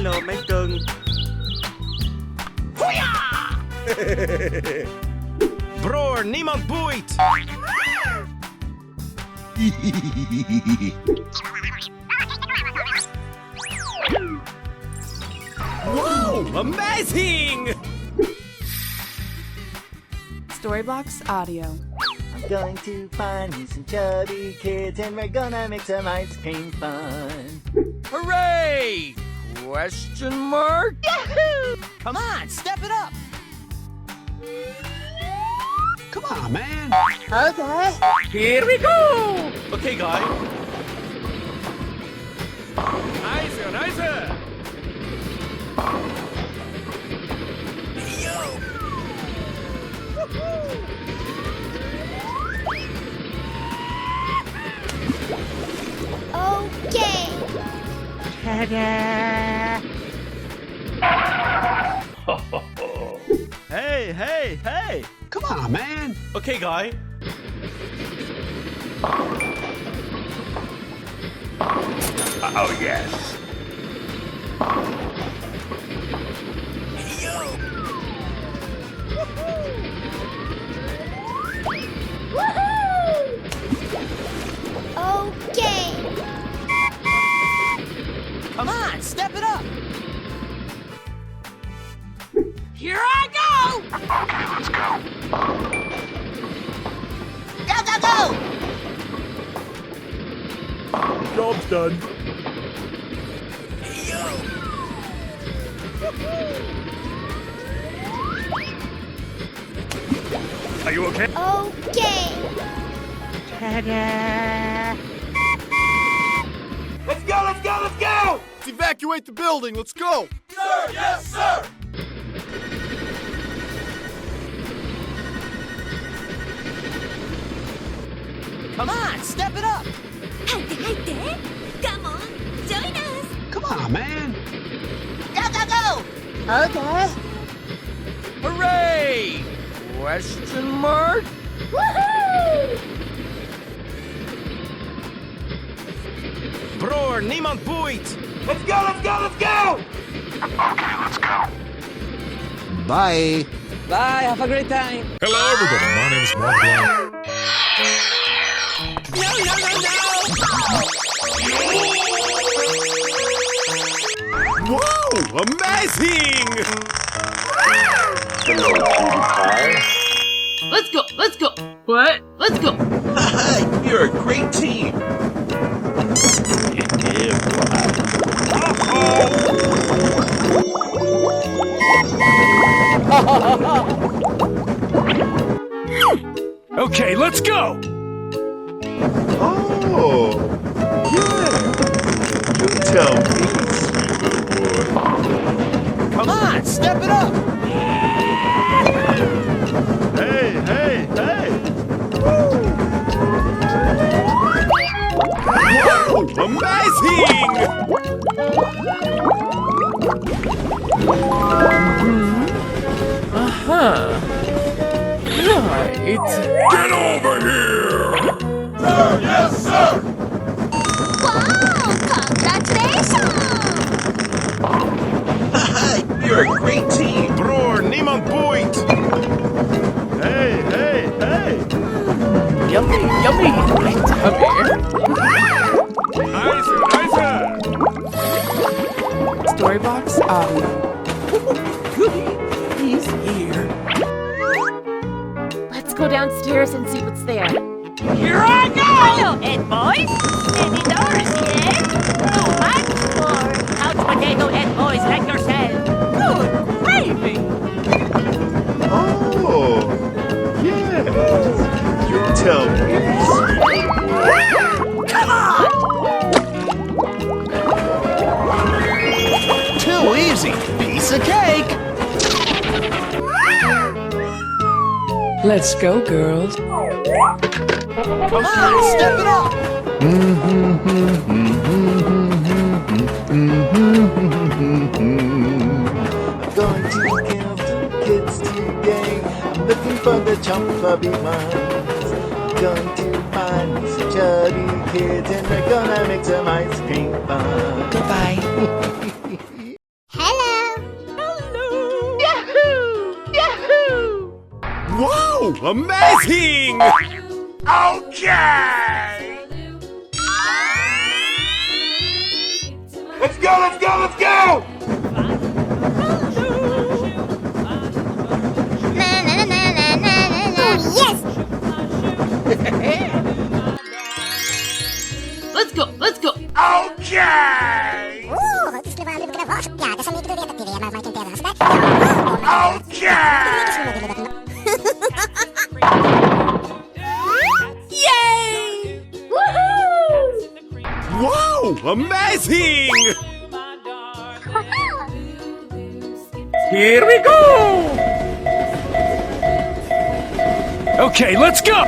Hello, mấy cưng. Bror, niemand boeit! Wow, amazing! Storybox Audio. I'm going to find me some chubby kids and we're gonna make some ice cream fun. Hooray! Question mark? Yahoo! Come on, step it up! Come on, man. Okay. Here we go! Okay, guy. Nice, nice! Okay. Ta-da! Hey, hey, hey! Come on, man. Okay, guy. Oh, yes. Okay. Come on, step it up! Here I go! Okay, let's go. Go, go, go! Job's done. Are you okay? Okay. Ta-da! Let's go, let's go, let's go! Let's evacuate the building. Let's go. Sir, yes, sir! Come on, step it up! 入って入って。Come on, join us. Come on, man. Go, go, go! Okay. Hooray! Question mark? Woohoo! Bror, niemand boeit! Let's go, let's go, let's go! Okay, let's go. Bye. Bye, have a great time. Hello, everybody. My name is Mark Blanc. Whoa! Amazing! Hello, PewDiePie. Let's go, let's go. What? Let's go. Hi, you're a great team. Yeah, Okay, let's go! Oh, yeah. You tell me, sweet boy. Come on, step it up! Hey, hey, hey! Whoa! Amazing! Get over here! Sir, yes, sir! Wow! Congratulations! Hi, you're a great team. Bror, niemand boeit! Hey, hey, hey! Yummy, yummy. Nice, nice! Storybox Audio. Goody, he's here. Let's go downstairs and see what's there. Here I go! Hello, Ed boys. Many doors, yes? Too much for couch potato Ed boys like yourself. Good gravy! Oh, yeah. You tell me, sweet boy. Come on! Too easy. Piece of cake. Let's go, girls. Come on, step it up! Going to kill some kids today. I'm looking for the chubby ones. Going to find me some chubby kids and we're gonna make some ice cream fun. Goodbye. Amazing! Okay! Let's go, let's go, let's go! Let's go, let's go. Okay! Yay! Woohoo! Wow! Amazing! Here we go! Okay, let's go!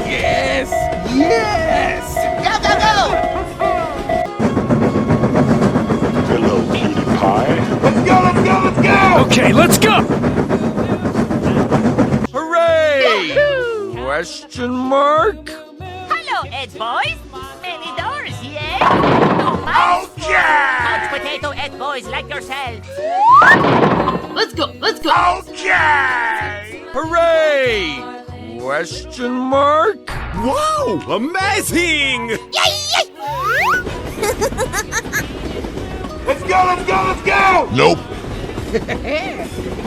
Yes! Yes! Go, go, go! Hello, cutie pie. Let's go, let's go, let's go! Okay, let's go! Hooray! Question mark? Hello, Ed boys. Many doors, yeah? No mice for couch potato Ed boys like yourselves. Let's go, let's go. Okay! Hooray! Question mark? Wow! Amazing! Let's go, let's go, let's go! Nope.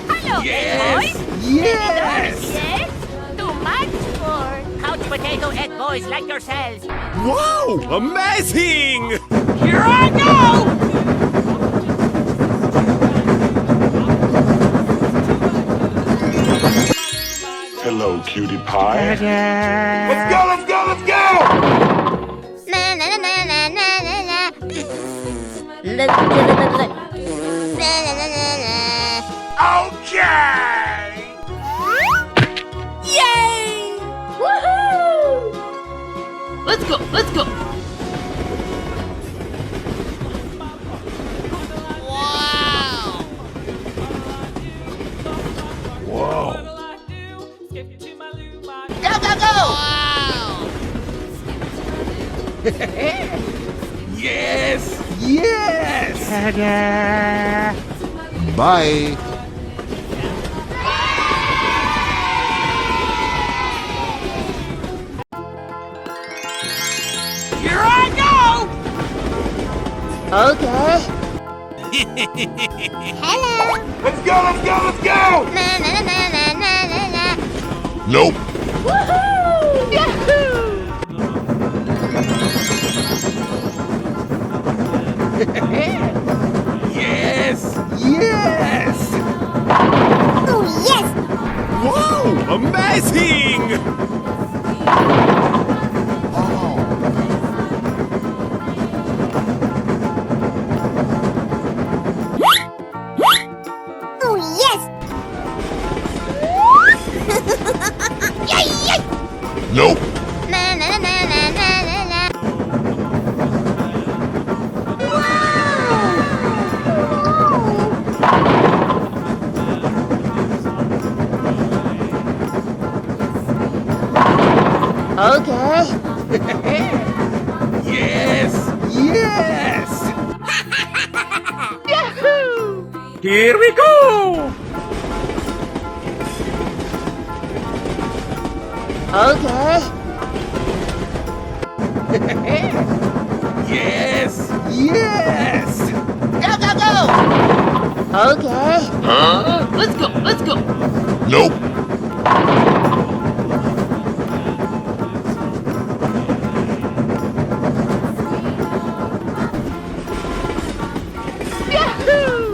Hello, Ed boys. Yes! Yes? Too much for couch potato Ed boys like yourselves. Wow! Amazing! Here I go! Hello, cutie pie. Let's go, let's go, let's go! Okay! Yay! Woohoo! Let's go, let's go. Go, go, go! Yes! Yes! Bye. Here I go! Okay. Let's go, let's go, let's go! Nope. Woohoo! Yahoo! Yes! Yes! Wow! Amazing! Nope. Yes! Yes! Yahoo! Here we go! Yes! Yes! Go, go, go! Huh? Let's go, let's go! Nope. Yahoo!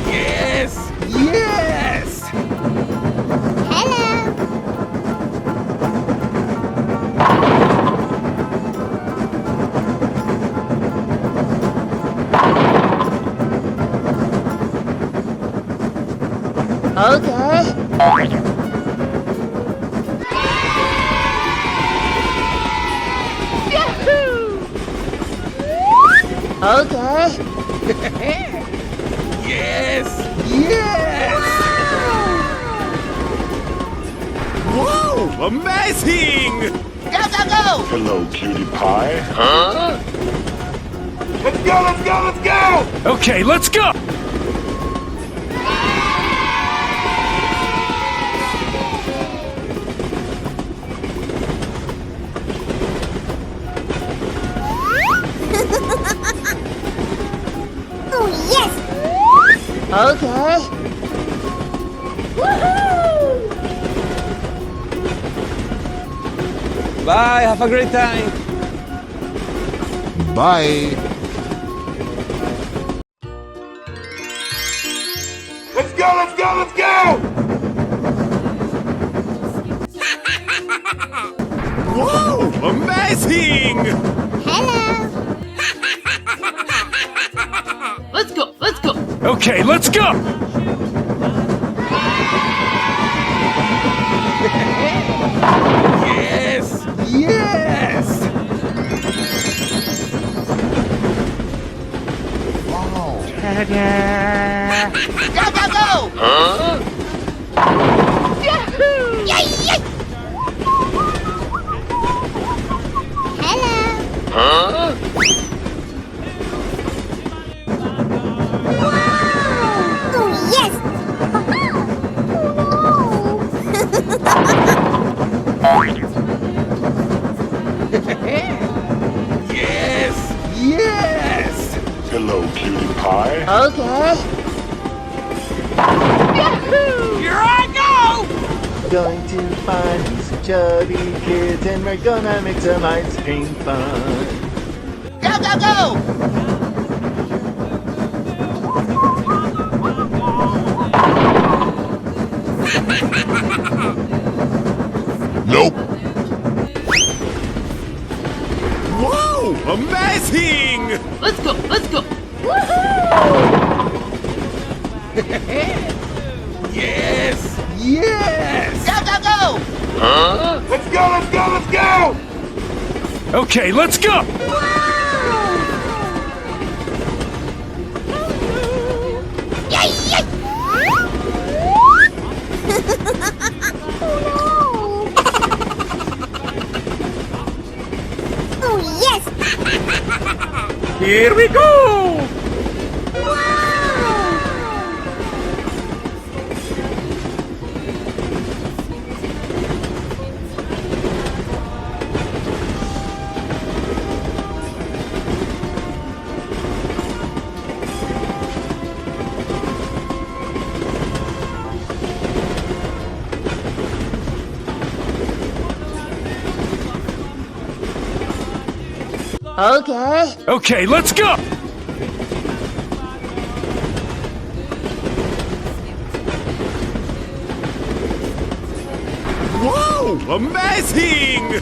Yes! Yes! Yes! Yes! Wow! Amazing! Go, go, go! Hello, cutie pie. Huh? Let's go, let's go, let's go! Okay, let's go! Oh, yes! Okay. Woohoo! Bye, have a great time. Bye. Let's go, let's go, let's go! Whoa, amazing! Hello! Let's go. Let's go. Okay, let's go! Yes! Yes! Go, go, go! Huh? Yay! Yay! Hello! Huh? Oh, yes! Yes! Yes! Hello, cutie pie. Okay. Here I go! Going to find some chubby kids and we're gonna make some ice cream fun. Go, go, go! Nope. Whoa, amazing! Let's go. Let's go. Yes! Yes! Go, go, go! Huh? Let's go, let's go, let's go! Okay, let's go! Yay! Yay! Oh, yes! Here we go! Okay. Okay, let's go! Whoa, amazing!